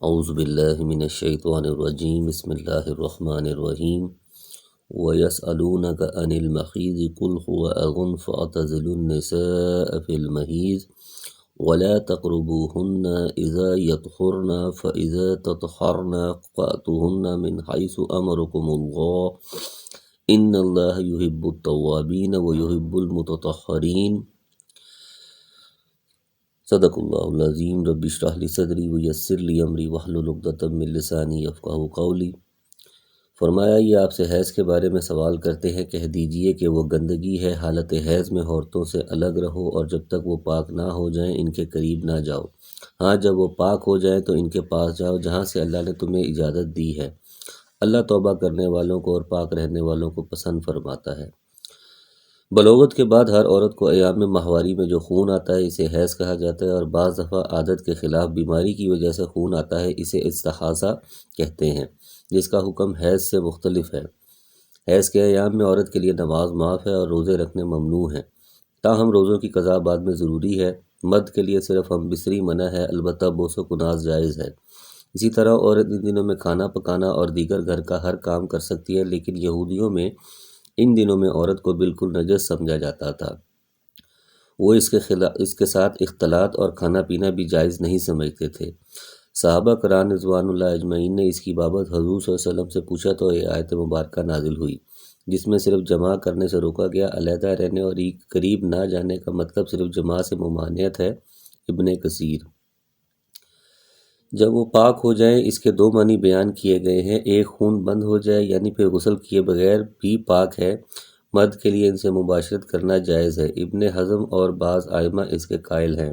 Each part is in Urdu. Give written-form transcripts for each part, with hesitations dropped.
اعوذ باللہ من الشیطان الرجیم بسم اللہ الرحمن الرحیم وَيَسْأَلُونَكَ عَنِ الْمَحِيضِ قُلْ هُوَ أَذًى فَاعْتَزِلُوا النِّسَاءَ فِي الْمَحِيضِ وَلَا تَقْرَبُوهُنَّ إِذَا يَطْهُرْنَ فَإِذَا تَطَهَّرْنَ فَأْتُوهُنَّ مِنْ حَيْثُ أَمَرَكُمُ اللَّهُ إِنَّ اللَّهَ يُحِبُّ التَّوَّابِينَ وَيُحِبُّ الْمُتَطَهِّرِينَ۔ صدق اللہ العظیم۔ رب اشرح لی صدری ویسر لی امری واحلل عقدۃ من لسانی یفقہوا قولی۔ فرمایا یہ آپ سے حیض کے بارے میں سوال کرتے ہیں، کہہ دیجئے کہ وہ گندگی ہے، حالت حیض میں عورتوں سے الگ رہو اور جب تک وہ پاک نہ ہو جائیں ان کے قریب نہ جاؤ۔ ہاں جب وہ پاک ہو جائیں تو ان کے پاس جاؤ جہاں سے اللہ نے تمہیں اجازت دی ہے۔ اللہ توبہ کرنے والوں کو اور پاک رہنے والوں کو پسند فرماتا ہے۔ بلوغت کے بعد ہر عورت کو ایام ماہواری میں جو خون آتا ہے اسے حیض کہا جاتا ہے، اور بعض دفعہ عادت کے خلاف بیماری کی وجہ سے خون آتا ہے، اسے استحاضہ کہتے ہیں، جس کا حکم حیض سے مختلف ہے۔ حیض کے ایام میں عورت کے لیے نماز معاف ہے اور روزے رکھنے ممنوع ہیں، تاہم روزوں کی قضا بعد میں ضروری ہے۔ مرد کے لیے صرف ہم بستری منع ہے، البتہ بوس و کناز جائز ہے۔ اسی طرح عورت ان دنوں میں کھانا پکانا اور دیگر گھر کا ہر کام کر سکتی ہے، لیکن یہودیوں میں ان دنوں میں عورت کو بالکل نجس سمجھا جاتا تھا۔ وہ اس کے ساتھ اختلاط اور کھانا پینا بھی جائز نہیں سمجھتے تھے۔ صحابہ کرام رضوان اللہ اجمعین نے اس کی بابت حضور صلی اللہ علیہ وسلم سے پوچھا تو یہ آیت مبارکہ نازل ہوئی، جس میں صرف جماع کرنے سے روکا گیا۔ علیحدہ رہنے اور قریب نہ جانے کا مطلب صرف جماع سے ممانعت ہے۔ ابن کثیر۔ جب وہ پاک ہو جائیں اس کے دو معنی بیان کیے گئے ہیں، ایک خون بند ہو جائے یعنی پھر غسل کیے بغیر بھی پاک ہے۔ مرد کے لیے ان سے مباشرت کرنا جائز ہے۔ ابن حزم اور بعض ائمہ اس کے قائل ہیں۔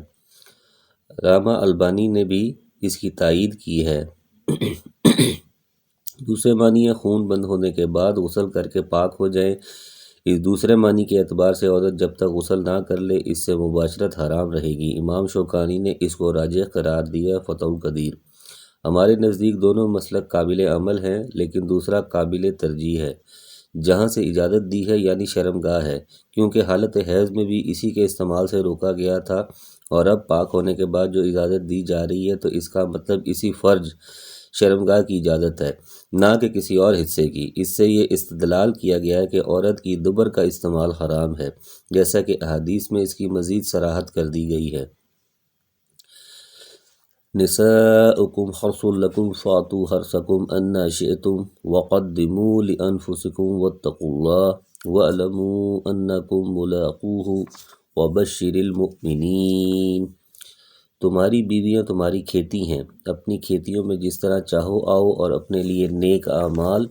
علامہ البانی نے بھی اس کی تائید کی ہے۔ دوسرے معنی ہے خون بند ہونے کے بعد غسل کر کے پاک ہو جائیں۔ اس دوسرے معنی کے اعتبار سے عورت جب تک غسل نہ کر لے اس سے مباشرت حرام رہے گی۔ امام شوکانی نے اس کو راجح قرار دیا فتح القدیر۔ ہمارے نزدیک دونوں مسلک قابل عمل ہیں، لیکن دوسرا قابل ترجیح ہے۔ جہاں سے اجازت دی ہے یعنی شرمگاہ ہے، کیونکہ حالت حیض میں بھی اسی کے استعمال سے روکا گیا تھا، اور اب پاک ہونے کے بعد جو اجازت دی جا رہی ہے تو اس کا مطلب اسی فرج شرمگاہ کی اجازت ہے، نہ کہ کسی اور حصے کی۔ اس سے یہ استدلال کیا گیا ہے کہ عورت کی دبر کا استعمال حرام ہے، جیسا کہ احادیث میں اس کی مزید صراحت کر دی گئی ہے۔ نساؤکم حرث لکم فاتوا حرثکم انا شئتم وقدموا لانفسکم واتقوا اللہ واعلموا انکم ملاقوہ وبشر المؤمنین۔ تمہاری بیویاں تمہاری کھیتی ہیں، اپنی کھیتیوں میں جس طرح چاہو آؤ اور اپنے لیے نیک اعمال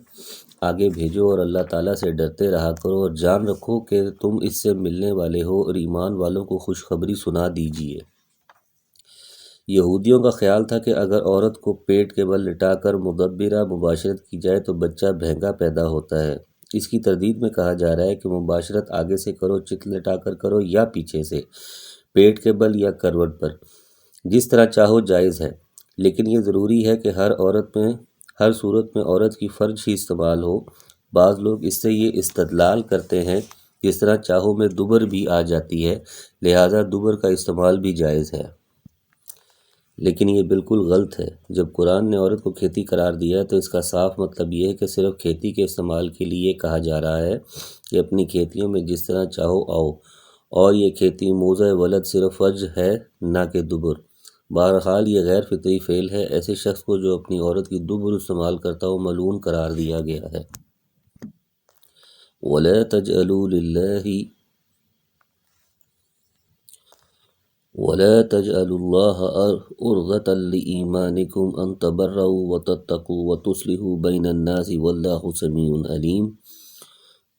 آگے بھیجو اور اللہ تعالیٰ سے ڈرتے رہا کرو، اور جان رکھو کہ تم اس سے ملنے والے ہو، اور ایمان والوں کو خوشخبری سنا دیجیے۔ یہودیوں کا خیال تھا کہ اگر عورت کو پیٹ کے بل لٹا کر مدبرہ مباشرت کی جائے تو بچہ بہنگا پیدا ہوتا ہے۔ اس کی تردید میں کہا جا رہا ہے کہ مباشرت آگے سے کرو، چت لٹا کر کرو، یا پیچھے سے، پیٹ کے بل یا کروٹ پر، جس طرح چاہو جائز ہے، لیکن یہ ضروری ہے کہ ہر صورت میں عورت کی فرج ہی استعمال ہو۔ بعض لوگ اس سے یہ استدلال کرتے ہیں جس طرح چاہو میں دبر بھی آ جاتی ہے، لہٰذا دبر کا استعمال بھی جائز ہے، لیکن یہ بالکل غلط ہے۔ جب قرآن نے عورت کو کھیتی قرار دیا ہے تو اس کا صاف مطلب یہ ہے کہ صرف کھیتی کے استعمال کے لیے کہا جا رہا ہے کہ اپنی کھیتیوں میں جس طرح چاہو آؤ، اور یہ کھیتی موضع ولد صرف فرج ہے نہ کہ دبر۔ بہرحال یہ غیر فطری فعل ہے، ایسے شخص کو جو اپنی عورت کی دبر استعمال کرتا ہو ملعون قرار دیا گیا ہے۔ وَلَا تَجْعَلُوا اللَّهَ عُرْضَةً لِإِيمَانِكُمْ أَن تَبَرُّوا وَتَتَّقُوا وَتُصْلِحُوا بَيْنَ النَّاسِ وَاللَّهُ سَمِيعٌ عَلِيمٌ۔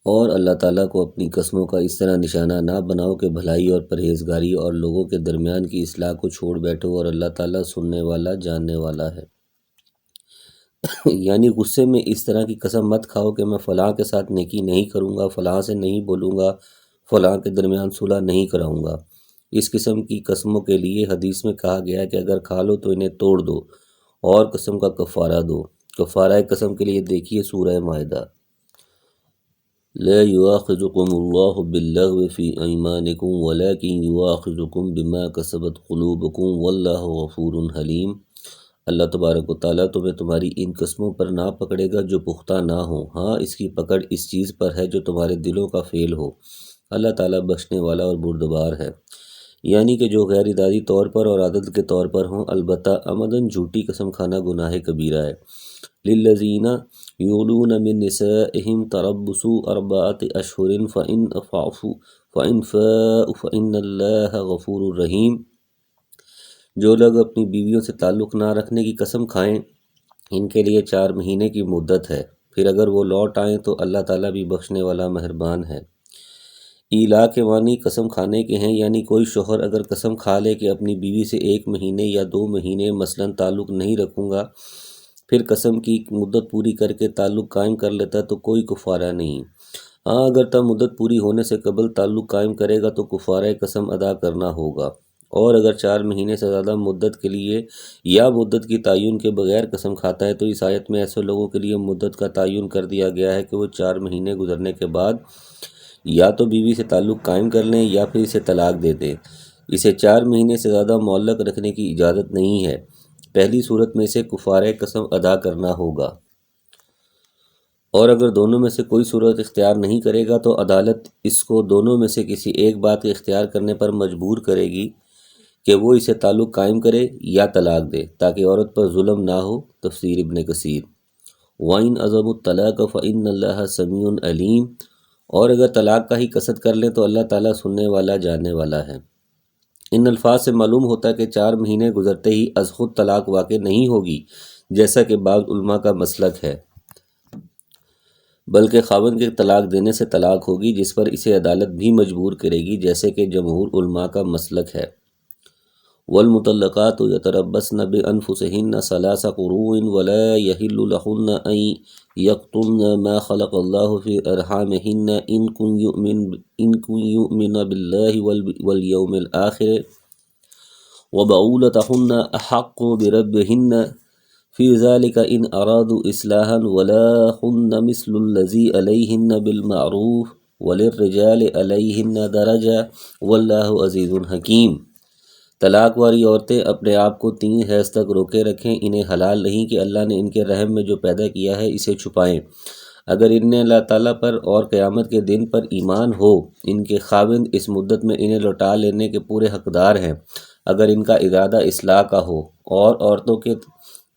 اور اللہ تعالیٰ کو اپنی قسموں کا اس طرح نشانہ نہ بناؤ کہ بھلائی اور پرہیزگاری اور لوگوں کے درمیان کی اصلاح کو چھوڑ بیٹھو، اور اللہ تعالیٰ سننے والا جاننے والا ہے۔ یعنی غصے میں اس طرح کی قسم مت کھاؤ کہ میں فلاں کے ساتھ نیکی نہیں کروں گا، فلاں سے نہیں بولوں گا، فلاں کے درمیان صلح نہیں کراؤں گا۔ اس قسم کی قسموں کے لیے حدیث میں کہا گیا ہے کہ اگر کھا لو تو انہیں توڑ دو اور قسم کا کفارہ دو۔ کفارہ قسم کے لیے دیکھیے سورہ مائدہ۔ لا يؤاخذكم الله باللغو في أيمانكم ولكن يؤاخذكم بما كسبت قلوبكم والله غفور حليم۔ اللہ تبارک و تعالیٰ تمہیں تمہاری ان قسموں پر نہ پکڑے گا جو پختہ نہ ہوں، ہاں اس کی پکڑ اس چیز پر ہے جو تمہارے دلوں کا فعل ہو۔ اللہ تعالیٰ بخشنے والا اور بردبار ہے۔ یعنی کہ جو غیر ارادی طور پر اور عادت کے طور پر ہوں، البتہ عمداً جھوٹی قسم کھانا گناہ کبیرہ ہے۔ للذین یولون من نسائہم تربص اربعۃ اشہر فإن فاءوا فإن اللہ غفور رحیم۔ جو لوگ اپنی بیویوں سے تعلق نہ رکھنے کی قسم کھائیں، ان کے لیے 4 مہینے کی مدت ہے، پھر اگر وہ لوٹ آئیں تو اللہ تعالیٰ بھی بخشنے والا مہربان ہے۔ ایلا کے معنی قسم کھانے کے ہیں، یعنی کوئی شوہر اگر قسم کھا لے کہ اپنی بیوی سے 1 مہینے یا 2 مہینے مثلاً تعلق نہیں رکھوں گا، پھر قسم کی مدت پوری کر کے تعلق قائم کر لیتا تو کوئی کفارہ نہیں۔ ہاں اگر تب مدت پوری ہونے سے قبل تعلق قائم کرے گا تو کفارہ قسم ادا کرنا ہوگا، اور اگر 4 مہینے سے زیادہ مدت کے لیے یا مدت کی تعین کے بغیر قسم کھاتا ہے تو اس آیت میں ایسے لوگوں کے لیے مدت کا تعین کر دیا گیا ہے کہ وہ 4 مہینے گزرنے کے بعد یا تو بیوی سے تعلق قائم کر لیں یا پھر اسے طلاق دے دیں۔ اسے 4 مہینے سے زیادہ معلق رکھنے کی اجازت نہیں ہے۔ پہلی صورت میں اسے کفارہ قسم ادا کرنا ہوگا، اور اگر دونوں میں سے کوئی صورت اختیار نہیں کرے گا تو عدالت اس کو دونوں میں سے کسی ایک بات کے اختیار کرنے پر مجبور کرے گی کہ وہ اسے تعلق قائم کرے یا طلاق دے، تاکہ عورت پر ظلم نہ ہو۔ تفسیر ابن کثیر۔ وَإِنْ عَزَمُوا الطَّلَاقَ فَإِنَّ اللَّهَ سَمِيعٌ عَلِيمٌ۔ اور اگر طلاق کا ہی قصد کر لیں تو اللہ تعالیٰ سننے والا جاننے والا ہے۔ ان الفاظ سے معلوم ہوتا ہے کہ 4 مہینے گزرتے ہی از خود طلاق واقع نہیں ہوگی، جیسا کہ بعض علماء کا مسلک ہے، بلکہ خاوند کے طلاق دینے سے طلاق ہوگی، جس پر اسے عدالت بھی مجبور کرے گی، جیسے کہ جمہور علماء کا مسلک ہے۔ والمطلقات یتربصن بانفسہن 3 قروء ولا یحل لہن ان یکتمن ما خلق اللہ فی ارحامہن ان کن یؤمن باللہ والیوم الآخر وبعولتہن احق بردہن فی ذلک ان ارادوا اصلاحا ولا ہن مثل الذی علیہن بالمعروف وللرجال علیہن درجہ واللہ عزیز حکیم۔ طلاق والی عورتیں اپنے آپ کو 3 حیض تک روکے رکھیں، انہیں حلال نہیں کہ اللہ نے ان کے رحم میں جو پیدا کیا ہے اسے چھپائیں۔ اگر ان نے اللہ تعالیٰ پر اور قیامت کے دن پر ایمان ہو، ان کے خاوند اس مدت میں انہیں لوٹا لینے کے پورے حقدار ہیں، اگر ان کا ارادہ اصلاح کا ہو، اور عورتوں کے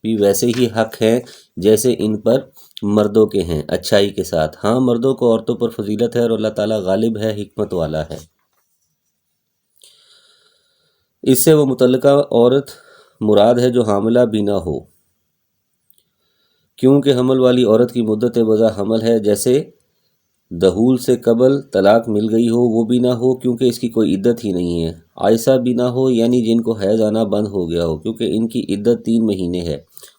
بھی ویسے ہی حق ہیں جیسے ان پر مردوں کے ہیں، اچھائی کے ساتھ۔ ہاں مردوں کو عورتوں پر فضیلت ہے اور اللہ تعالیٰ غالب ہے، حکمت والا ہے۔ اس سے وہ متعلقہ عورت مراد ہے جو حاملہ بھی نہ ہو، کیونکہ حمل والی عورت کی مدت وضع حمل ہے، جیسے دخول سے قبل طلاق مل گئی ہو وہ بھی نہ ہو کیونکہ اس کی کوئی عدت ہی نہیں ہے، عائسہ بھی نہ ہو یعنی جن کو حیض آنا بند ہو گیا ہو، کیونکہ ان کی عدت 3 مہینے ہے۔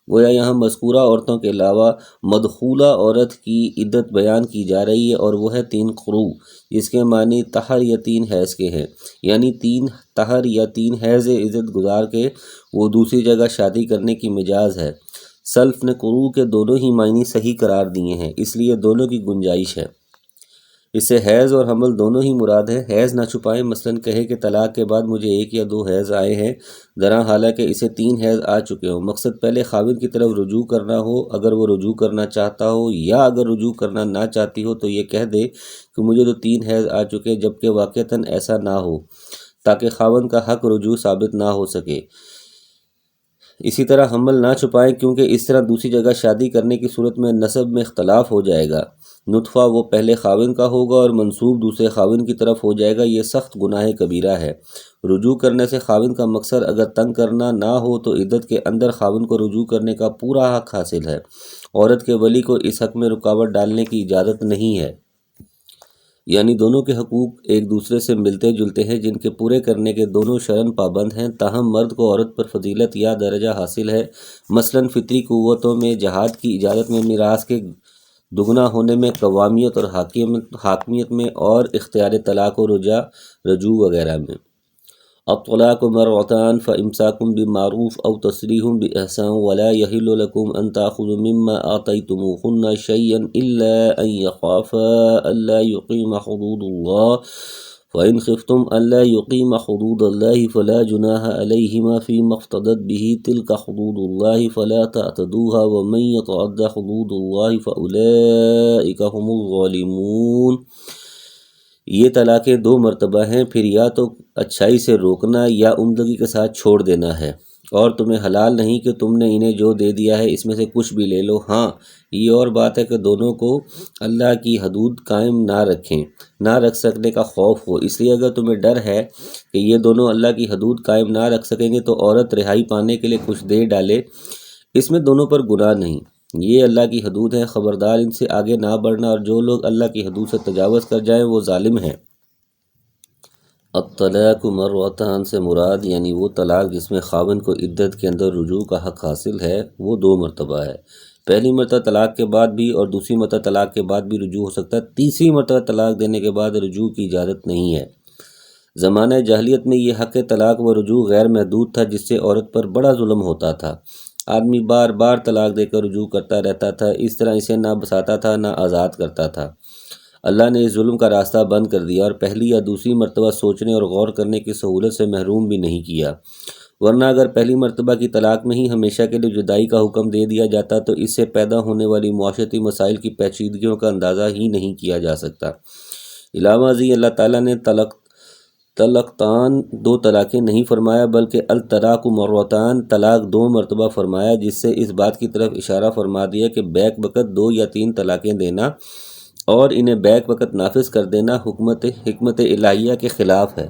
گویا یہاں مذکورہ عورتوں کے علاوہ مدخولہ عورت کی عدت بیان کی جا رہی ہے، اور وہ ہے 3 قروء، جس کے معنی طہر یا 3 حیض کے ہیں، یعنی 3 طہر یا 3 حیض عدت گزار کے وہ دوسری جگہ شادی کرنے کی مجاز ہے۔ سلف نے قروء کے دونوں ہی معنی صحیح قرار دیے ہیں، اس لیے دونوں کی گنجائش ہے۔ اس سے حیض اور حمل دونوں ہی مراد ہے۔ حیض نہ چھپائیں، مثلاً کہے کہ طلاق کے بعد مجھے 1 یا 2 حیض آئے ہیں، درا حالانکہ اسے 3 حیض آ چکے ہوں۔ مقصد پہلے خاوند کی طرف رجوع کرنا ہو، اگر وہ رجوع کرنا چاہتا ہو، یا اگر رجوع کرنا نہ چاہتی ہو تو یہ کہہ دے کہ مجھے تو 3 حیض آ چکے، جبکہ واقعتاً ایسا نہ ہو، تاکہ خاوند کا حق رجوع ثابت نہ ہو سکے۔ اسی طرح حمل نہ چھپائیں، کیونکہ اس طرح دوسری جگہ شادی کرنے کی صورت میں نسب میں اختلاف ہو جائے گا، نطفہ وہ پہلے خاوند کا ہوگا اور منسوب دوسرے خاوند کی طرف ہو جائے گا، یہ سخت گناہ کبیرہ ہے۔ رجوع کرنے سے خاوند کا مقصد اگر تنگ کرنا نہ ہو تو عدت کے اندر خاوند کو رجوع کرنے کا پورا حق حاصل ہے، عورت کے ولی کو اس حق میں رکاوٹ ڈالنے کی اجازت نہیں ہے۔ یعنی دونوں کے حقوق ایک دوسرے سے ملتے جلتے ہیں، جن کے پورے کرنے کے دونوں شرعاً پابند ہیں، تاہم مرد کو عورت پر فضیلت یا درجہ حاصل ہے، مثلاً فطری قوتوں میں، جہاد کی اجازت میں، میراث کے دگنا ہونے میں، قوامیت اور حاکمیت میں، اور اختیار طلاق و رجوع وغیرہ میں۔ الطلاق مرتان فامساک بمعروف او تسریح باحسان ولا یحل لکم ان تاخذوا مما آتیتموہن شیئا الا ان یخافا الا یقیما حدود اللہ فإن خفتم ألا يقيم حدود الله فلا جناح عليهما فيما افتدت به تلك حدود الله فلا تعتدوها ومن يتعد حدود الله فأولئك هم الظالمون۔ یہ طلاقیں دو مرتبہ ہیں، پھر یا تو اچھائی سے روکنا یا عمدگی کے ساتھ چھوڑ دینا ہے، اور تمہیں حلال نہیں کہ تم نے انہیں جو دے دیا ہے اس میں سے کچھ بھی لے لو۔ ہاں یہ اور بات ہے کہ دونوں کو اللہ کی حدود قائم نہ رکھیں، نہ رکھ سکنے کا خوف ہو۔ اس لیے اگر تمہیں ڈر ہے کہ یہ دونوں اللہ کی حدود قائم نہ رکھ سکیں گے تو عورت رہائی پانے کے لیے کچھ دے ڈالے، اس میں دونوں پر گناہ نہیں۔ یہ اللہ کی حدود ہے، خبردار ان سے آگے نہ بڑھنا، اور جو لوگ اللہ کی حدود سے تجاوز کر جائیں وہ ظالم ہیں۔ الطلاق مرتان سے مراد یعنی وہ طلاق جس میں خاوند کو عدت کے اندر رجوع کا حق حاصل ہے وہ دو مرتبہ ہے۔ پہلی مرتبہ طلاق کے بعد بھی اور دوسری مرتبہ طلاق کے بعد بھی رجوع ہو سکتا ہے، تیسری مرتبہ طلاق دینے کے بعد رجوع کی اجازت نہیں ہے۔ زمانہ جاہلیت میں یہ حق طلاق و رجوع غیر محدود تھا، جس سے عورت پر بڑا ظلم ہوتا تھا۔ آدمی بار بار طلاق دے کر رجوع کرتا رہتا تھا، اس طرح اسے نہ بساتا تھا نہ آزاد کرتا تھا۔ اللہ نے اس ظلم کا راستہ بند کر دیا اور پہلی یا دوسری مرتبہ سوچنے اور غور کرنے کی سہولت سے محروم بھی نہیں کیا، ورنہ اگر پہلی مرتبہ کی طلاق میں ہی ہمیشہ کے لیے جدائی کا حکم دے دیا جاتا تو اس سے پیدا ہونے والی معاشرتی مسائل کی پیچیدگیوں کا اندازہ ہی نہیں کیا جا سکتا۔ علاوہ ازیں اللہ تعالیٰ نے طلقتان دو طلاقیں نہیں فرمایا بلکہ الطلاق مرتان طلاق دو مرتبہ فرمایا، جس سے اس بات کی طرف اشارہ فرما دیا کہ بیک وقت 2 یا 3 طلاقیں دینا اور انہیں بیک وقت نافذ کر دینا حکمت الہیہ کے خلاف ہے۔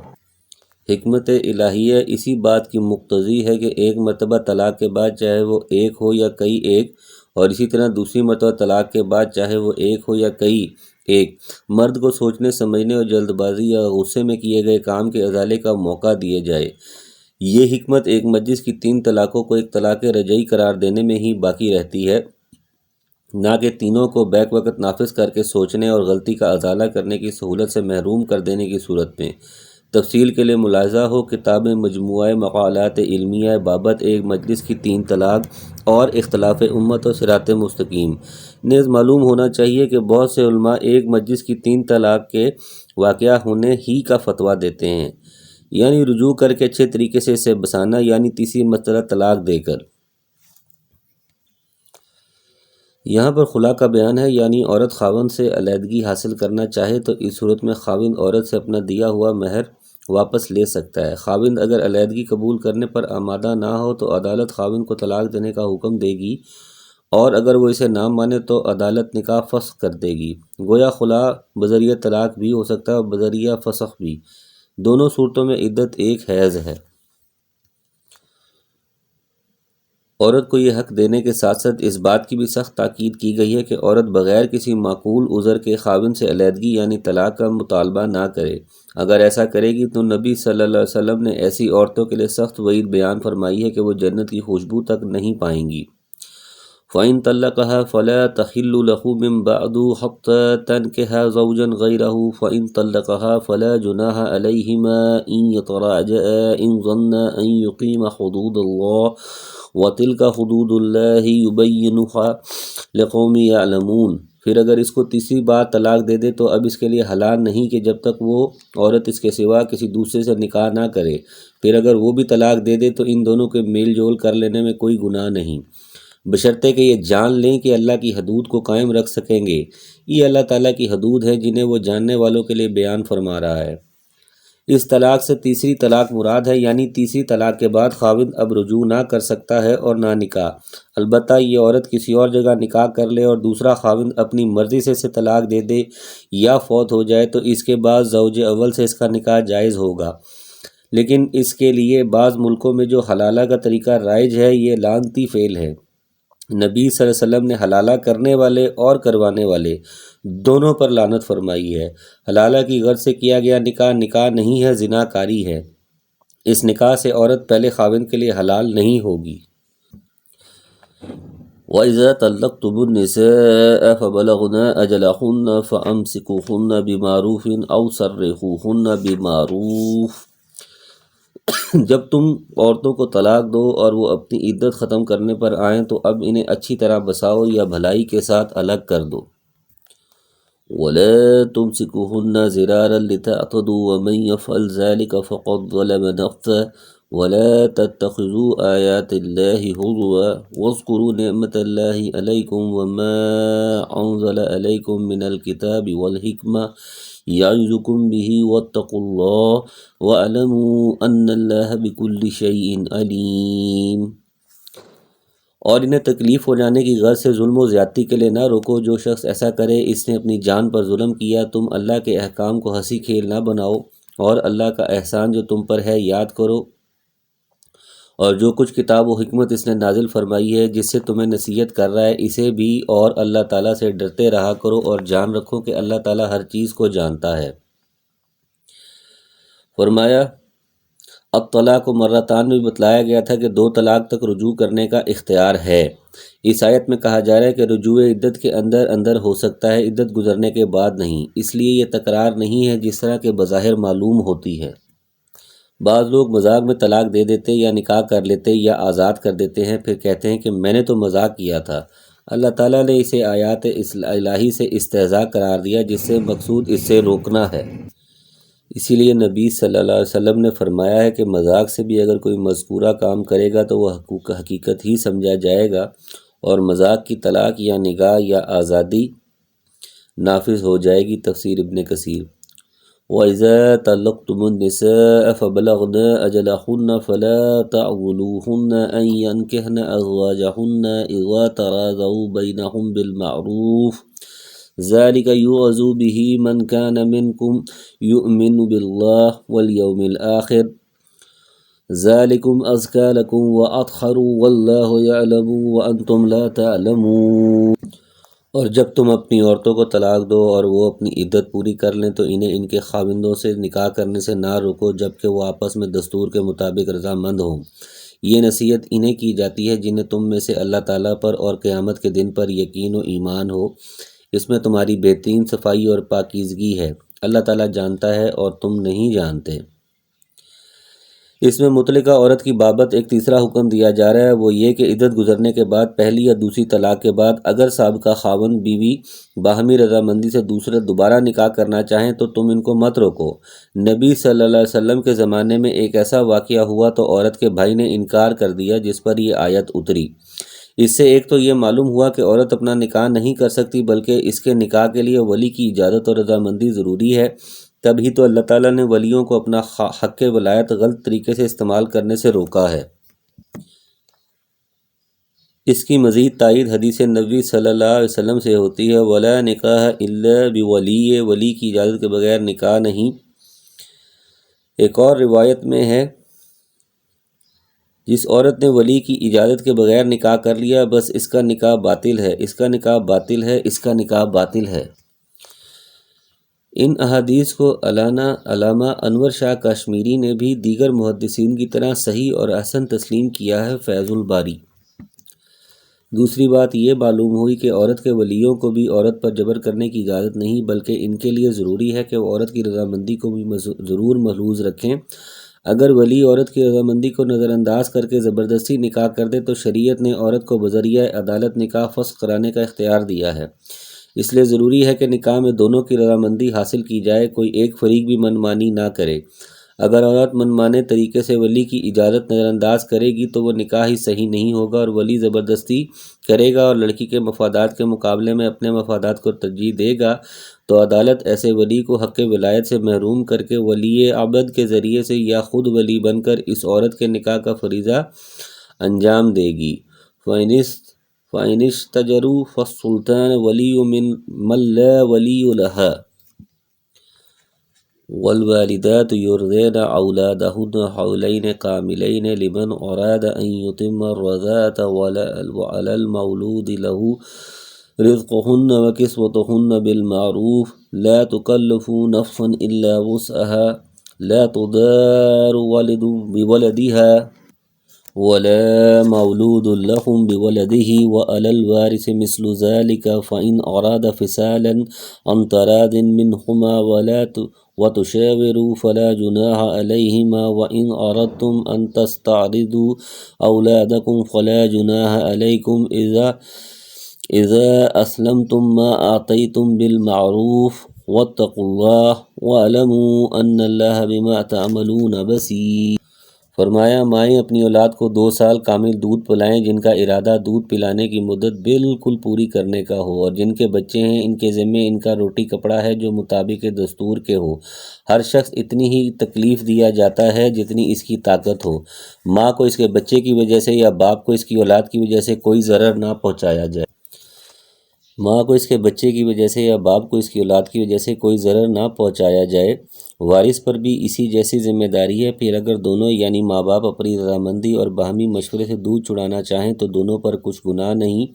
حکمت الہیہ اسی بات کی مقتضی ہے کہ ایک مرتبہ طلاق کے بعد چاہے وہ ایک ہو یا کئی ایک، اور اسی طرح دوسری مرتبہ طلاق کے بعد چاہے وہ ایک ہو یا کئی ایک، مرد کو سوچنے سمجھنے اور جلد بازی یا غصے میں کیے گئے کام کے ازالے کا موقع دیے جائے۔ یہ حکمت ایک مجلس کی 3 طلاقوں کو ایک طلاق رجعی قرار دینے میں ہی باقی رہتی ہے، نہ کہ تینوں کو بیک وقت نافذ کر کے سوچنے اور غلطی کا ازالہ کرنے کی سہولت سے محروم کر دینے کی صورت میں۔ تفصیل کے لیے ملاحظہ ہو کتاب مجموعہ مقالات علمیہ بابت ایک مجلس کی 3 طلاق اور اختلاف امت و صراط مستقیم۔ نیز معلوم ہونا چاہیے کہ بہت سے علماء ایک مجلس کی 3 طلاق کے واقعہ ہونے ہی کا فتویٰ دیتے ہیں، یعنی رجوع کر کے اچھے طریقے سے اسے بسانا، یعنی تیسری مرتبہ طلاق دے کر۔ یہاں پر خلا کا بیان ہے، یعنی عورت خاوند سے علیحدگی حاصل کرنا چاہے تو اس صورت میں خاوند عورت سے اپنا دیا ہوا مہر واپس لے سکتا ہے۔ خاوند اگر علیحدگی قبول کرنے پر آمادہ نہ ہو تو عدالت خاوند کو طلاق دینے کا حکم دے گی، اور اگر وہ اسے نہ مانے تو عدالت نکاح فسخ کر دے گی۔ گویا خلا بذریعہ طلاق بھی ہو سکتا ہے اور بذریعہ فسخ بھی، دونوں صورتوں میں عدت ایک حیض ہے۔ عورت کو یہ حق دینے کے ساتھ ساتھ اس بات کی بھی سخت تاکید کی گئی ہے کہ عورت بغیر کسی معقول عذر کے خاوند سے علیحدگی یعنی طلاق کا مطالبہ نہ کرے۔ اگر ایسا کرے گی تو نبی صلی اللہ علیہ وسلم نے ایسی عورتوں کے لیے سخت وعید بیان فرمائی ہے کہ وہ جنت کی خوشبو تک نہیں پائیں گی۔ فَإِن طَلَّقَهَا فَلَا تَحِلُّ لَهُ مِن بَعْدُ حَتَّى تَنكِحَ زَوْجًا غَيْرَهُ فَإِن طَلَّقَهَا فَلَا جُنَاحَ عَلَيْهِمَا إِن يَتَرَاجَعَا إِن ظَنَّا أَن يُقِيمَا حُدُودَ اللَّهِ وَتِلْكَ حُدُودُ اللَّهِ يُبَيِّنُهَا لِقَوْمٍ يَعْلَمُونَ۔ پھر اگر اس کو تیسری بار طلاق دے دے تو اب اس کے لیے حلال نہیں کہ جب تک وہ عورت اس کے سوا کسی دوسرے سے نکاح نہ کرے۔ پھر اگر وہ بھی طلاق دے دے تو ان دونوں کے میل جول کر لینے میں کوئی گناہ نہیں، بشرطے کہ یہ جان لیں کہ اللہ کی حدود کو قائم رکھ سکیں گے۔ یہ اللہ تعالیٰ کی حدود ہے جنہیں وہ جاننے والوں کے لیے بیان فرما رہا ہے۔ اس طلاق سے تیسری طلاق مراد ہے، یعنی تیسری طلاق کے بعد خاوند اب رجوع نہ کر سکتا ہے اور نہ نکاح۔ البتہ یہ عورت کسی اور جگہ نکاح کر لے اور دوسرا خاوند اپنی مرضی سے اسے طلاق دے دے یا فوت ہو جائے تو اس کے بعد زوج اول سے اس کا نکاح جائز ہوگا، لیکن اس کے لیے بعض ملکوں میں جو حلالہ کا طریقہ رائج ہے یہ لعنتی فعل ہے۔ نبی صلی اللہ علیہ وسلم نے حلالہ کرنے والے اور کروانے والے دونوں پر لعنت فرمائی ہے۔ حلالہ کی غرض سے کیا گیا نکاح نکاح نہیں ہے، زنا کاری ہے۔ اس نکاح سے عورت پہلے خاوند کے لیے حلال نہیں ہوگی۔ وَإِذَا طَلَّقْتُمُ النِّسَاءَ فَبَلَغْنَ أَجَلَهُنَّ فَأَمْسِكُوهُنَّ بِمَعْرُوفٍ أَوْ سَرِّحُوهُنَّ بِمَعْرُوفٍ۔ جب تم عورتوں کو طلاق دو اور وہ اپنی عدت ختم کرنے پر آئیں تو اب انہیں اچھی طرح بساؤ یا بھلائی کے ساتھ الگ کر دو۔ ولا تمسكوهن زرارا لتعتدوا ومن يفعل ذلك فقد ظلم نفسه ولا تتخذوا آيات الله هزوا واذكروا نعمة الله عليكم وما أنزل عليكم من الكتاب والحكمة يعظكم به واتقوا الله واعلموا أن الله بكل شيء عليم۔ اور انہیں تکلیف ہو جانے کی غرض سے ظلم و زیادتی کے لیے نہ روکو، جو شخص ایسا کرے اس نے اپنی جان پر ظلم کیا۔ تم اللہ کے احکام کو ہنسی کھیل نہ بناؤ اور اللہ کا احسان جو تم پر ہے یاد کرو، اور جو کچھ کتاب و حکمت اس نے نازل فرمائی ہے جس سے تمہیں نصیحت کر رہا ہے اسے بھی، اور اللہ تعالیٰ سے ڈرتے رہا کرو اور جان رکھو کہ اللہ تعالیٰ ہر چیز کو جانتا ہے۔ فرمایا الطلاق و مرتان میں بتلایا گیا تھا کہ 2 طلاق تک رجوع کرنے کا اختیار ہے۔ اس آیت میں کہا جا رہا ہے کہ رجوع عدت کے اندر ہو سکتا ہے، عدت گزرنے کے بعد نہیں، اس لیے یہ تکرار نہیں ہے جس طرح کے بظاہر معلوم ہوتی ہے۔ بعض لوگ مذاق میں طلاق دے دیتے یا نکاح کر لیتے یا آزاد کر دیتے ہیں، پھر کہتے ہیں کہ میں نے تو مذاق کیا تھا۔ اللہ تعالیٰ نے اسے آیات الہی سے استہزاء قرار دیا جس سے مقصود اس سے روکنا ہے۔ اسی لیے نبی صلی اللہ علیہ وسلم نے فرمایا ہے کہ مذاق سے بھی اگر کوئی مذکورہ کام کرے گا تو وہ حقیقت ہی سمجھا جائے گا اور مذاق کی طلاق یا نکاح یا آزادی نافذ ہو جائے گی۔ تفسیر ابن کثیر۔ وَإِذَا طَلَّقْتُمُ النِّسَاءَ فَبَلَغْنَ أَجَلَهُنَّ فَلَا تَعْضُلُوهُنَّ أَن يَنكِحْنَ أَزْوَاجَهُنَّ إِذَا تَرَاضَوْا بَيْنَهُم بِالْمَعْرُوفِ ذَلِكَ يُوعَظُ بِهِ مَنْ كَانَ مِنكُمْ يُؤْمِنُ بِاللَّهِ وَالْيَوْمِ الْآخِرِ ذَلِكُمْ أَزْكَىٰ لَكُمْ وَأَطْهَرُ وَاللَّهُ يَعْلَمُ وَأَنْتُمْ لَا تَعْلَمُونَ۔ اور جب تم اپنی عورتوں کو طلاق دو اور وہ اپنی عدت پوری کر لیں تو انہیں ان کے خاوندوں سے نکاح کرنے سے نہ روکو جبکہ وہ آپس میں دستور کے مطابق رضامند ہوں۔ یہ نصیحت انہیں کی جاتی ہے جنہیں تم میں سے اللہ تعالیٰ پر اور قیامت کے دن پر یقین و ایمان ہو۔ اس میں تمہاری بہترین صفائی اور پاکیزگی ہے، اللہ تعالیٰ جانتا ہے اور تم نہیں جانتے۔ اس میں مطلقہ عورت کی بابت ایک تیسرا حکم دیا جا رہا ہے، وہ یہ کہ عدت گزرنے کے بعد پہلی یا دوسری طلاق کے بعد اگر سابقہ خاوند بیوی باہمی رضامندی سے دوبارہ نکاح کرنا چاہیں تو تم ان کو مت روکو۔ نبی صلی اللہ علیہ وسلم کے زمانے میں ایک ایسا واقعہ ہوا تو عورت کے بھائی نے انکار کر دیا جس پر یہ آیت اتری۔ اس سے ایک تو یہ معلوم ہوا کہ عورت اپنا نکاح نہیں کر سکتی بلکہ اس کے نکاح کے لیے ولی کی اجازت اور رضامندی ضروری ہے۔ تب ہی تو اللہ تعالیٰ نے ولیوں کو اپنا حق ولایت غلط طریقے سے استعمال کرنے سے روکا ہے۔ اس کی مزید تائید حدیث نبوی صلی اللہ علیہ وسلم سے ہوتی ہے، ولا نکاح الا بولی، ولی کی اجازت کے بغیر نکاح نہیں۔ ایک اور روایت میں ہے جس عورت نے ولی کی اجازت کے بغیر نکاح کر لیا بس اس کا نکاح باطل ہے، اس کا نکاح باطل ہے، اس کا نکاح باطل ہے۔ ان احادیث کو علامہ انور شاہ کشمیری نے بھی دیگر محدثین کی طرح صحیح اور احسن تسلیم کیا ہے، فیض الباری۔ دوسری بات یہ معلوم ہوئی کہ عورت کے ولیوں کو بھی عورت پر جبر کرنے کی اجازت نہیں بلکہ ان کے لیے ضروری ہے کہ وہ عورت کی رضامندی کو بھی ضرور ملحوظ رکھیں۔ اگر ولی عورت کی رضامندی کو نظر انداز کر کے زبردستی نکاح کر دے تو شریعت نے عورت کو بذریعہ عدالت نکاح فسخ کرانے کا اختیار دیا ہے۔ اس لیے ضروری ہے کہ نکاح میں دونوں کی رضامندی حاصل کی جائے، کوئی ایک فریق بھی منمانی نہ کرے۔ اگر عورت منمانے طریقے سے ولی کی اجازت نظر انداز کرے گی تو وہ نکاح ہی صحیح نہیں ہوگا اور ولی زبردستی کرے گا اور لڑکی کے مفادات کے مقابلے میں اپنے مفادات کو ترجیح دے گا تو عدالت ایسے ولی کو حق ولایت سے محروم کر کے ولی عبد کے ذریعے سے یا خود ولی بن کر اس عورت کے نکاح کا فریضہ انجام دے گی۔ فَإِنِ اسْتَجَرُوا فَالسُّلْطَانُ وَلِيٌّ مَّن لَّا وَلِيَّ لَهَا وَالْوَالِدَاتُ يُرْضِعْنَ أَوْلَادَهُنَّ حَوْلَيْنِ كَامِلَيْنِ لِمَنْ أَرَادَ أَن يُتِمَّ الرَّضَاعَةَ وَعَلَى الْمَوْلُودِ لَهُ رِزْقُهُنَّ وَكِسْوَتُهُنَّ بِالْمَعْرُوفِ لَا تُكَلَّفُ نَفْسٌ إِلَّا وُسْعَهَا لَا تُضَارُ وَالِدٌ بِوَلَدِهَا ولا مولود لهم بولده وعلى الوارث مثل ذلك فإن أراد فصالا عن تراض منهما وتشاوروا فلا جناح عليهما وإن أردتم أن تستعرضوا أولادكم فلا جناح عليكم اذا اسلمتم ما آتیتم بالمعروف واتقوا اللہ واعلموا ان اللہ بما تعملون بصیر۔ فرمایا مائیں اپنی اولاد کو 2 سال کامل دودھ پلائیں جن کا ارادہ دودھ پلانے کی مدت بالکل پوری کرنے کا ہو، اور جن کے بچے ہیں ان کے ذمے ان کا روٹی کپڑا ہے جو مطابق دستور کے ہو۔ ہر شخص اتنی ہی تکلیف دیا جاتا ہے جتنی اس کی طاقت ہو۔ ماں کو اس کے بچے کی وجہ سے یا باپ کو اس کی اولاد کی وجہ سے کوئی ضرر نہ پہنچایا جائے۔ ماں کو اس کے بچے کی وجہ سے یا باپ کو اس کی اولاد کی وجہ سے کوئی ضرر نہ پہنچایا جائے۔ وارث پر بھی اسی جیسی ذمہ داری ہے۔ پھر اگر دونوں یعنی ماں باپ اپنی رضامندی اور باہمی مشورے سے دودھ چھڑانا چاہیں تو دونوں پر کچھ گناہ نہیں،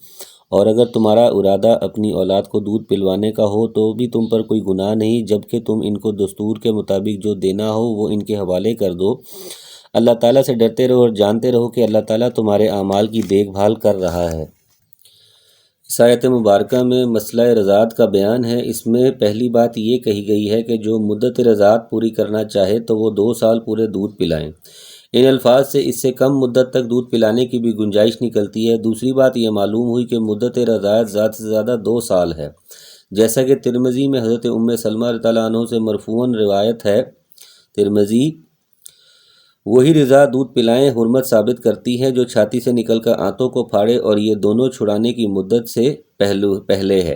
اور اگر تمہارا ارادہ اپنی اولاد کو دودھ پلوانے کا ہو تو بھی تم پر کوئی گناہ نہیں، جبکہ تم ان کو دستور کے مطابق جو دینا ہو وہ ان کے حوالے کر دو۔ اللہ تعالیٰ سے ڈرتے رہو اور جانتے رہو کہ اللہ تعالیٰ تمہارے اعمال کی دیکھ بھال کر رہا ہے۔ اس آیت مبارکہ میں مسئلہ رضاعت کا بیان ہے۔ اس میں پہلی بات یہ کہی گئی ہے کہ جو مدت رضاعت پوری کرنا چاہے تو وہ 2 سال پورے دودھ پلائیں۔ ان الفاظ سے اس سے کم مدت تک دودھ پلانے کی بھی گنجائش نکلتی ہے۔ دوسری بات یہ معلوم ہوئی کہ مدت رضاعت زیادہ سے زیادہ 2 سال ہے، جیسا کہ ترمذی میں حضرت ام سلمہ رضی اللہ عنہ سے مرفوعاً روایت ہے۔ ترمذی وہی رضا دودھ پلائیں حرمت ثابت کرتی ہے جو چھاتی سے نکل کر آنتوں کو پھاڑے، اور یہ دونوں چھڑانے کی مدت سے پہلے ہے۔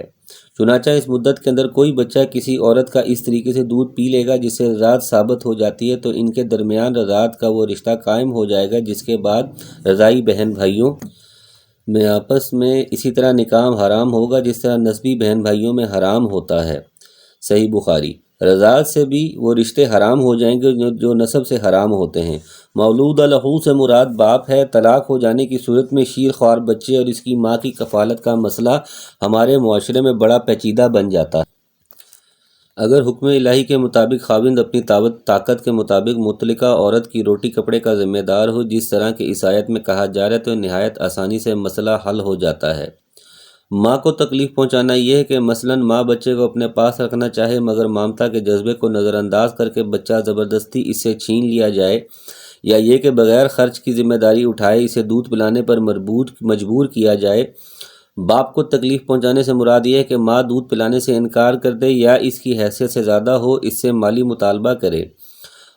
چنانچہ اس مدت کے اندر کوئی بچہ کسی عورت کا اس طریقے سے دودھ پی لے گا جس سے رضاعت ثابت ہو جاتی ہے تو ان کے درمیان رضاعت کا وہ رشتہ قائم ہو جائے گا، جس کے بعد رضائی بہن بھائیوں میں آپس میں اسی طرح نکاح حرام ہوگا جس طرح نسبی بہن بھائیوں میں حرام ہوتا ہے۔ صحیح بخاری۔ رضاعت سے بھی وہ رشتے حرام ہو جائیں گے جو نسب سے حرام ہوتے ہیں۔ مولود لہو سے مراد باپ ہے۔ طلاق ہو جانے کی صورت میں شیر خوار بچے اور اس کی ماں کی کفالت کا مسئلہ ہمارے معاشرے میں بڑا پیچیدہ بن جاتا ہے۔ اگر حکم الہی کے مطابق خاوند اپنی طاقت کے مطابق مطلقہ عورت کی روٹی کپڑے کا ذمہ دار ہو جس طرح کہ اس آیت میں کہا جا رہا ہے تو نہایت آسانی سے مسئلہ حل ہو جاتا ہے۔ ماں کو تکلیف پہنچانا یہ ہے کہ مثلاً ماں بچے کو اپنے پاس رکھنا چاہے مگر ممتا کے جذبے کو نظر انداز کر کے بچہ زبردستی اس سے چھین لیا جائے، یا یہ کہ بغیر خرچ کی ذمہ داری اٹھائے اسے دودھ پلانے پر مجبور کیا جائے۔ باپ کو تکلیف پہنچانے سے مراد یہ ہے کہ ماں دودھ پلانے سے انکار کر دے یا اس کی حیثیت سے زیادہ ہو اس سے مالی مطالبہ کرے۔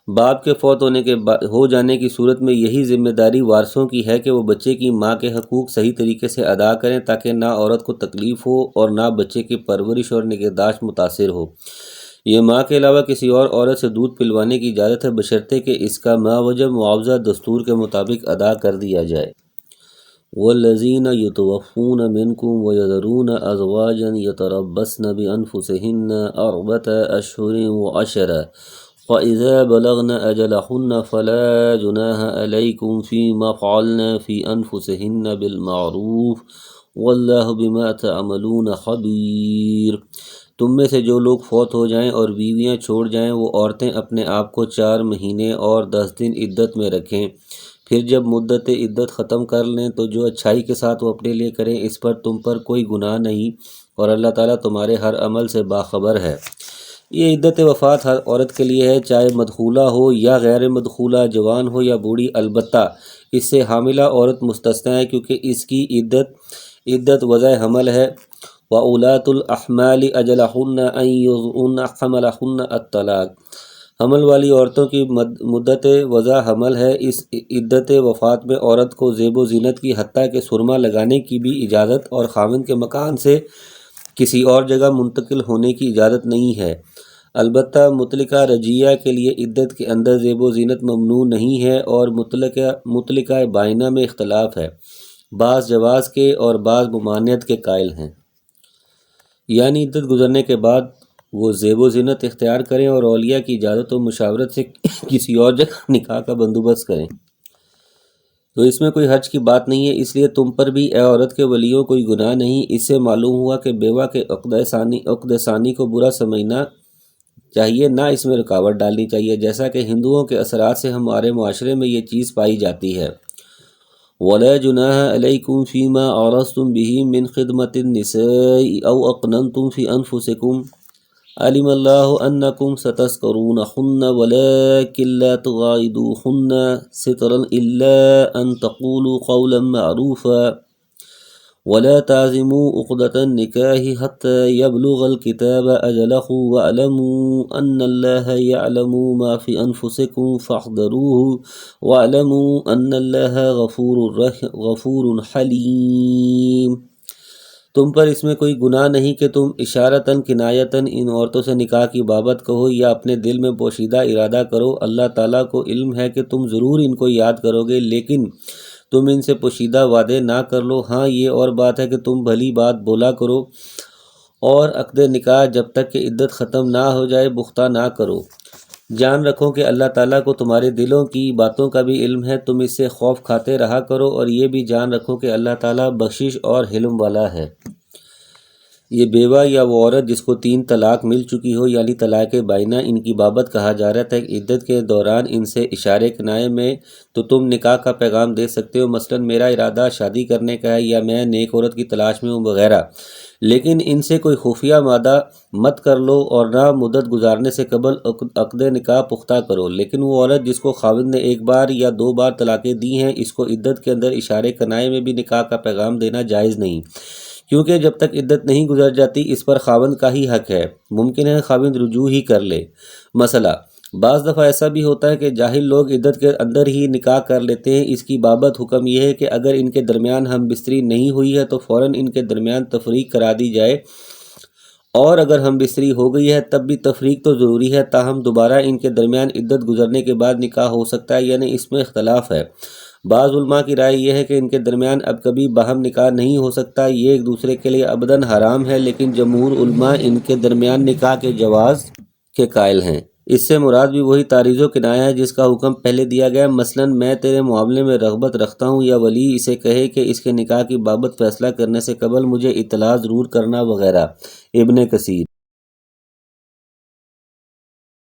باپ کے فوت ہو جانے کی صورت میں یہی ذمہ داری وارثوں کی ہے کہ وہ بچے کی ماں کے حقوق صحیح طریقے سے ادا کریں تاکہ نہ عورت کو تکلیف ہو اور نہ بچے کی پرورش اور نگہداشت متاثر ہو۔ یہ ماں کے علاوہ کسی اور عورت سے دودھ پلوانے کی اجازت ہے بشرطے کہ اس کا ماوجب معاوضہ دستور کے مطابق ادا کر دیا جائے۔ والذین یتوفون منکم ویذرون ازواجا یتربصن بانفسہن اربعۃ اشہر وعشرا فَإِذَا بَلَغْنَ أَجَلَهُنَّ فَلَا جُنَاحَ عَلَيْكُمْ فِيمَا فَعَلْنَ فِي أَنفُسِهِنَّ بِالْمَعْرُوفِ وَاللَّهُ بِمَا تَعْمَلُونَ خَبِيرٌ۔ تم میں سے جو لوگ فوت ہو جائیں اور بیویاں چھوڑ جائیں وہ عورتیں اپنے آپ کو 4 مہینے اور 10 دن عدت میں رکھیں، پھر جب مدت عدت ختم کر لیں تو جو اچھائی کے ساتھ وہ اپنے لیے کریں اس پر تم پر کوئی گناہ نہیں، اور اللہ تعالیٰ تمہارے ہر عمل سے باخبر ہے۔ یہ عدت وفات ہر عورت کے لیے ہے، چاہے مدخولہ ہو یا غیر مدخولہ، جوان ہو یا بوڑھی، البتہ اس سے حاملہ عورت مستثنیٰ ہے کیونکہ اس کی عدت وضع حمل ہے۔ وَأُولَاتُ الْأَحْمَالِ أَجَلُهُنَّ أَن يَضَعْنَ حَمْلَهُنَّ الطلاق۔ حمل والی عورتوں کی مدت وضع حمل ہے۔ اس عدت وفات میں عورت کو زیب و زینت کی حتیٰ کہ سرما لگانے کی بھی اجازت اور خاوند کے مکان سے کسی اور جگہ منتقل ہونے کی اجازت نہیں ہے۔ البتہ مطلقہ رجیہ کے لیے عدت کے اندر زیب و زینت ممنوع نہیں ہے، اور مطلقہ بائنہ میں اختلاف ہے، بعض جواز کے اور بعض ممانعت کے قائل ہیں، یعنی عدت گزرنے کے بعد وہ زیب و زینت اختیار کریں اور اولیاء کی اجازت و مشاورت سے کسی اور جگہ نکاح کا بندوبست کریں، تو اس میں کوئی حرج کی بات نہیں ہے۔ اس لیے تم پر بھی اے عورت کے ولیوں کوئی گناہ نہیں۔ اس سے معلوم ہوا کہ بیوہ کے عقد ثانی کو برا سمجھنا چاہیے، نہ اس میں رکاوٹ ڈالنی چاہیے، جیسا کہ ہندوؤں کے اثرات سے ہمارے معاشرے میں یہ چیز پائی جاتی ہے۔ وَلَا جُنَاحَ عَلَيْكُمْ فِيمَا عَرَضْتُمْ بِهِ مِنْ خِدْمَةِ النِّسَاءِ أَوْ أَقْنَنْتُمْ فِي أَنفُسِكُمْ عَلِمَ اللَّهُ أَنَّكُمْ سَتَذْكُرُونَهُنَّ وَلَكِنْ لَا تُوَاعِدُوهُنَّ سِتْرًا إِلَّا أَن تَقُولُوا قَوْلًا مَّعْرُوفًا ولا تعزموا عقدة النكاح حتى يبلغ الكتاب أجله واعلموا أن الله يعلم ما في أنفسكم فاحذروه واعلموا أن الله غفور حلیم۔ تم پر اس میں کوئی گناہ نہیں کہ تم اشارتاً کنایتاً ان عورتوں سے نکاح کی بابت کہو یا اپنے دل میں پوشیدہ ارادہ کرو۔ اللہ تعالیٰ کو علم ہے کہ تم ضرور ان کو یاد کرو گے، لیکن تم ان سے پوشیدہ وعدے نہ کر لو۔ ہاں یہ اور بات ہے کہ تم بھلی بات بولا کرو اور عقد نکاح جب تک کہ عدت ختم نہ ہو جائے پختہ نہ کرو۔ جان رکھو کہ اللہ تعالیٰ کو تمہارے دلوں کی باتوں کا بھی علم ہے، تم اس سے خوف کھاتے رہا کرو، اور یہ بھی جان رکھو کہ اللہ تعالیٰ بخشش اور حلم والا ہے۔ یہ بیوہ یا وہ عورت جس کو 3 طلاق مل چکی ہو یعنی طلاق بائنہ، ان کی بابت کہا جا رہا تھا کہ عدت کے دوران ان سے اشارے کنائے میں تو تم نکاح کا پیغام دے سکتے ہو، مثلا میرا ارادہ شادی کرنے کا ہے یا میں نیک عورت کی تلاش میں ہوں وغیرہ، لیکن ان سے کوئی خفیہ مادہ مت کر لو اور نہ مدت گزارنے سے قبل عقد نکاح پختہ کرو۔ لیکن وہ عورت جس کو خاوند نے 1 بار یا 2 بار طلاقیں دی ہیں، اس کو عدت کے اندر اشارے کنائے میں بھی نکاح کا پیغام دینا جائز نہیں، کیونکہ جب تک عدت نہیں گزر جاتی اس پر خاوند کا ہی حق ہے، ممکن ہے خاوند رجوع ہی کر لے۔ مسئلہ بعض دفعہ ایسا بھی ہوتا ہے کہ جاہل لوگ عدت کے اندر ہی نکاح کر لیتے ہیں، اس کی بابت حکم یہ ہے کہ اگر ان کے درمیان ہم بستری نہیں ہوئی ہے تو فوراً ان کے درمیان تفریق کرا دی جائے، اور اگر ہم بستری ہو گئی ہے تب بھی تفریق تو ضروری ہے، تاہم دوبارہ ان کے درمیان عدت گزرنے کے بعد نکاح ہو سکتا ہے، یعنی اس میں اختلاف ہے۔ بعض علماء کی رائے یہ ہے کہ ان کے درمیان اب کبھی باہم نکاح نہیں ہو سکتا، یہ ایک دوسرے کے لیے ابداً حرام ہے، لیکن جمہور علماء ان کے درمیان نکاح کے جواز کے قائل ہیں۔ اس سے مراد بھی وہی تعریض و کنایہ ہے جس کا حکم پہلے دیا گیا، مثلا میں تیرے معاملے میں رغبت رکھتا ہوں، یا ولی اسے کہے کہ اس کے نکاح کی بابت فیصلہ کرنے سے قبل مجھے اطلاع ضرور کرنا وغیرہ۔ ابن کثیر